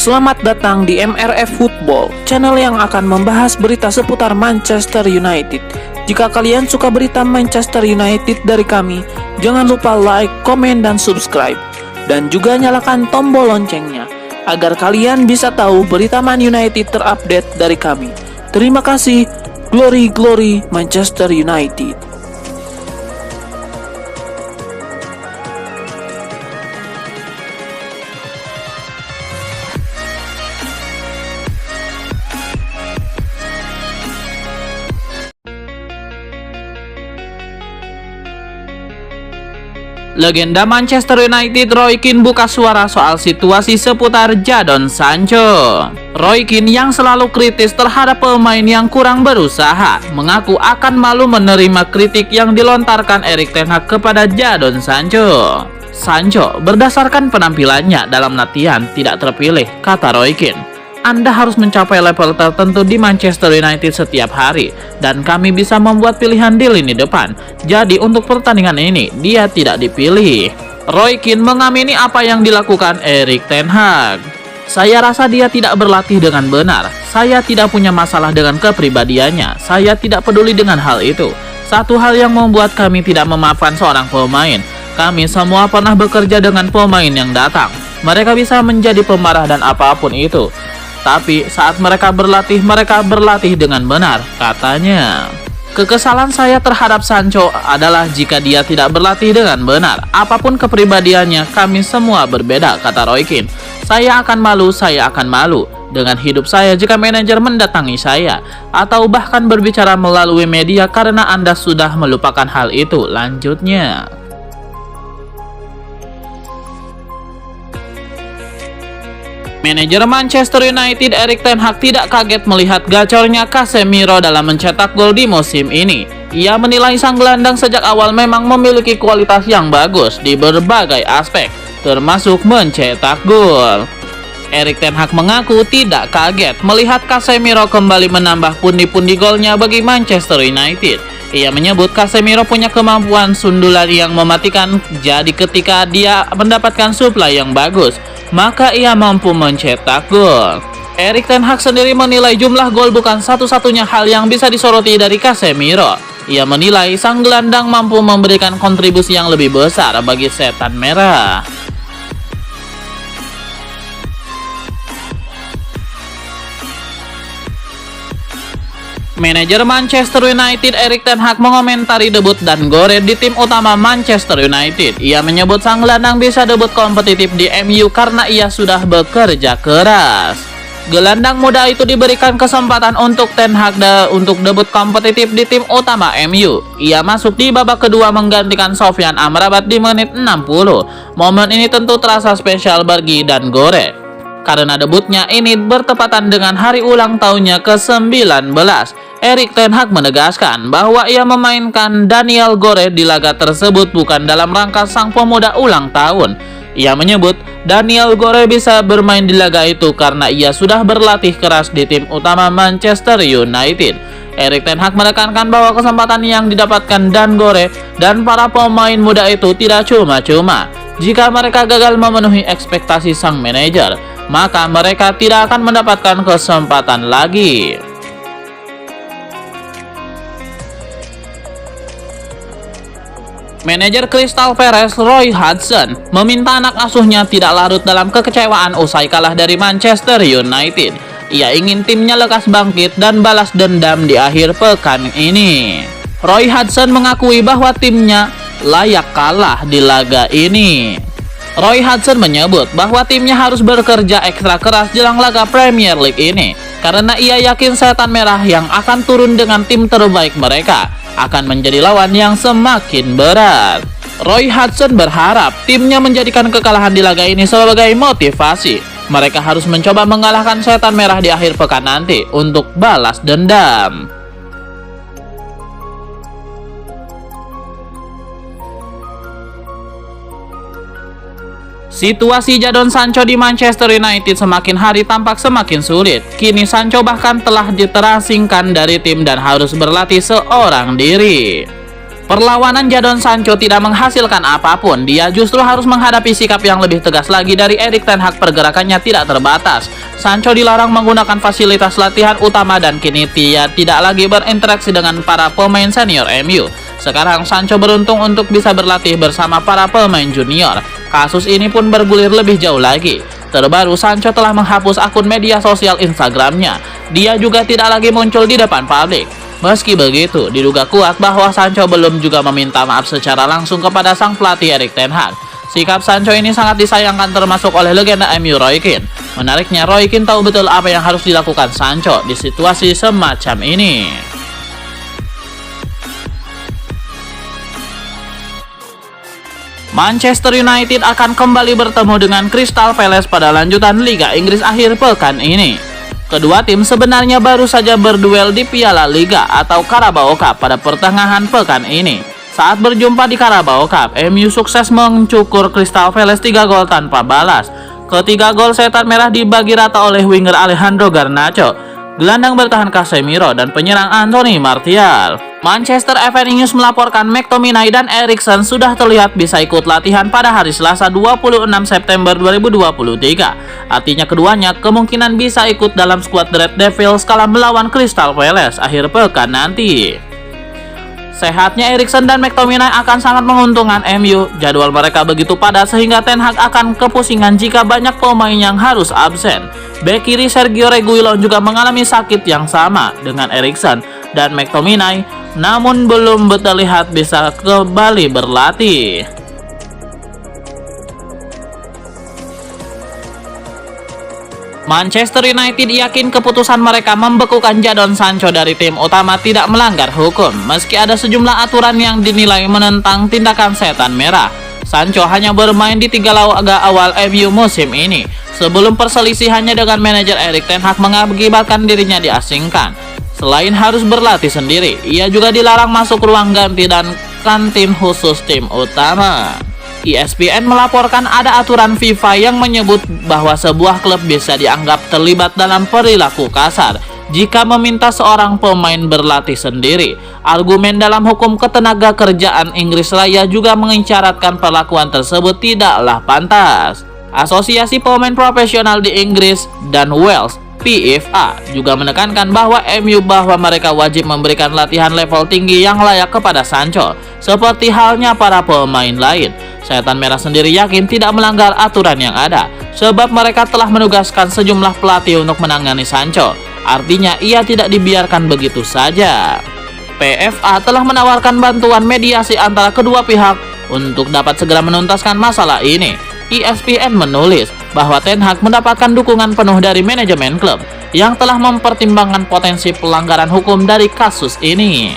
Selamat datang di MRF Football, channel yang akan membahas berita seputar Manchester United. Jika kalian suka berita Manchester United dari kami, jangan lupa like, komen, dan subscribe. Dan juga nyalakan tombol loncengnya, agar kalian bisa tahu berita Man United terupdate dari kami. Terima kasih, Glory Glory Manchester United. Legenda Manchester United Roy Keane buka suara soal situasi seputar Jadon Sancho. Roy Keane yang selalu kritis terhadap pemain yang kurang berusaha mengaku akan malu menerima kritik yang dilontarkan Erik ten Hag kepada Jadon Sancho. Sancho berdasarkan penampilannya dalam latihan tidak terpilih, kata Roy Keane. Anda harus mencapai level tertentu di Manchester United setiap hari, dan kami bisa membuat pilihan di lini depan. Jadi untuk pertandingan ini, dia tidak dipilih. Roy Keane mengamini apa yang dilakukan Erik ten Hag. Saya rasa dia tidak berlatih dengan benar. Saya tidak punya masalah dengan kepribadiannya. Saya tidak peduli dengan hal itu. Satu hal yang membuat kami tidak memaafkan seorang pemain. Kami semua pernah bekerja dengan pemain yang datang. Mereka bisa menjadi pemarah dan apapun itu. Tapi saat mereka berlatih dengan benar, katanya. Kekesalan saya terhadap Sancho adalah jika dia tidak berlatih dengan benar. Apapun kepribadiannya, kami semua berbeda, kata Roy Keane. Saya akan malu dengan hidup saya jika manajer mendatangi saya, atau bahkan berbicara melalui media karena Anda sudah melupakan hal itu, lanjutnya. Manajer Manchester United Erik ten Hag tidak kaget melihat gacornya Casemiro dalam mencetak gol di musim ini. Ia menilai sang gelandang sejak awal memang memiliki kualitas yang bagus di berbagai aspek, termasuk mencetak gol. Erik ten Hag mengaku tidak kaget melihat Casemiro kembali menambah pundi-pundi golnya bagi Manchester United. Ia menyebut Casemiro punya kemampuan sundulan yang mematikan, jadi ketika dia mendapatkan suplai yang bagus, maka ia mampu mencetak gol. Erik ten Hag sendiri menilai jumlah gol bukan satu-satunya hal yang bisa disoroti dari Casemiro. Ia menilai sang gelandang mampu memberikan kontribusi yang lebih besar bagi setan merah. Manajer Manchester United Erik ten Hag mengomentari debut Dan Gore di tim utama Manchester United. Ia menyebut sang gelandang bisa debut kompetitif di MU karena ia sudah bekerja keras. Gelandang muda itu diberikan kesempatan untuk ten Hag untuk debut kompetitif di tim utama MU. Ia masuk di babak kedua menggantikan Sofyan Amrabat di menit 60. Momen ini tentu terasa spesial bagi Dan Gore, karena debutnya ini bertepatan dengan hari ulang tahunnya ke-19. Erik ten Hag menegaskan bahwa ia memainkan Daniel Gore di laga tersebut bukan dalam rangka sang pemuda ulang tahun. Ia menyebut Daniel Gore bisa bermain di laga itu karena ia sudah berlatih keras di tim utama Manchester United. Erik ten Hag menekankan bahwa kesempatan yang didapatkan Dan Gore dan para pemain muda itu tidak cuma-cuma. Jika mereka gagal memenuhi ekspektasi sang manajer, maka mereka tidak akan mendapatkan kesempatan lagi. Manajer Crystal Palace Roy Hodgson meminta anak asuhnya tidak larut dalam kekecewaan usai kalah dari Manchester United. Ia ingin timnya lekas bangkit dan balas dendam di akhir pekan ini. Roy Hodgson mengakui bahwa timnya layak kalah di laga ini. Roy Hodgson menyebut bahwa timnya harus bekerja ekstra keras jelang laga Premier League ini, karena ia yakin setan merah yang akan turun dengan tim terbaik mereka akan menjadi lawan yang semakin berat. Roy Hodgson berharap timnya menjadikan kekalahan di laga ini sebagai motivasi. Mereka harus mencoba mengalahkan setan merah di akhir pekan nanti untuk balas dendam. Situasi Jadon Sancho di Manchester United semakin hari tampak semakin sulit. Kini Sancho bahkan telah diterasingkan dari tim dan harus berlatih seorang diri. Perlawanan Jadon Sancho tidak menghasilkan apapun. Dia justru harus menghadapi sikap yang lebih tegas lagi dari Erik ten Hag. Pergerakannya tidak terbatas. Sancho dilarang menggunakan fasilitas latihan utama dan kini dia tidak lagi berinteraksi dengan para pemain senior MU. Sekarang Sancho beruntung untuk bisa berlatih bersama para pemain junior. Kasus ini pun bergulir lebih jauh lagi. Terbaru, Sancho telah menghapus akun media sosial Instagramnya. Dia juga tidak lagi muncul di depan publik. Meski begitu, diduga kuat bahwa Sancho belum juga meminta maaf secara langsung kepada sang pelatih Erik ten Hag. Sikap Sancho ini sangat disayangkan termasuk oleh legenda MU Roy Keane. Menariknya, Roy Keane tahu betul apa yang harus dilakukan Sancho di situasi semacam ini. Manchester United akan kembali bertemu dengan Crystal Palace pada lanjutan Liga Inggris akhir pekan ini. Kedua tim sebenarnya baru saja berduel di Piala Liga atau Carabao Cup pada pertengahan pekan ini. Saat berjumpa di Carabao Cup, MU sukses mencukur Crystal Palace 3 gol tanpa balas. Ketiga gol setan merah dibagi rata oleh winger Alejandro Garnacho, gelandang bertahan Casemiro, dan penyerang Anthony Martial. Manchester Evening News melaporkan McTominay dan Eriksen sudah terlihat bisa ikut latihan pada hari Selasa 26 September 2023. Artinya keduanya kemungkinan bisa ikut dalam skuad Red Devils kala melawan Crystal Palace akhir pekan nanti. Sehatnya Eriksen dan McTominay akan sangat menguntungkan MU. Jadwal mereka begitu padat sehingga Ten Hag akan kepusingan jika banyak pemain yang harus absen. Bek kiri Sergio Reguilon juga mengalami sakit yang sama dengan Eriksen dan McTominay, namun belum terlihat bisa kembali berlatih. Manchester United yakin keputusan mereka membekukan Jadon Sancho dari tim utama tidak melanggar hukum, meski ada sejumlah aturan yang dinilai menentang tindakan setan merah. Sancho hanya bermain di 3 laga awal MU musim ini, sebelum perselisihannya dengan manajer Erik ten Hag mengakibatkan dirinya diasingkan. Selain harus berlatih sendiri, ia juga dilarang masuk ruang ganti dan kantin khusus tim utama. ESPN melaporkan ada aturan FIFA yang menyebut bahwa sebuah klub bisa dianggap terlibat dalam perilaku kasar jika meminta seorang pemain berlatih sendiri. Argumen dalam hukum ketenaga kerjaan Inggris Raya juga mengisyaratkan perlakuan tersebut tidaklah pantas. Asosiasi Pemain Profesional di Inggris dan Wales, PFA, juga menekankan bahwa mereka wajib memberikan latihan level tinggi yang layak kepada Sancho, seperti halnya para pemain lain. Setan merah sendiri yakin tidak melanggar aturan yang ada, sebab mereka telah menugaskan sejumlah pelatih untuk menangani Sancho. Artinya ia tidak dibiarkan begitu saja. PFA telah menawarkan bantuan mediasi antara kedua pihak untuk dapat segera menuntaskan masalah ini. ESPN menulis bahwa Ten Hag mendapatkan dukungan penuh dari manajemen klub yang telah mempertimbangkan potensi pelanggaran hukum dari kasus ini.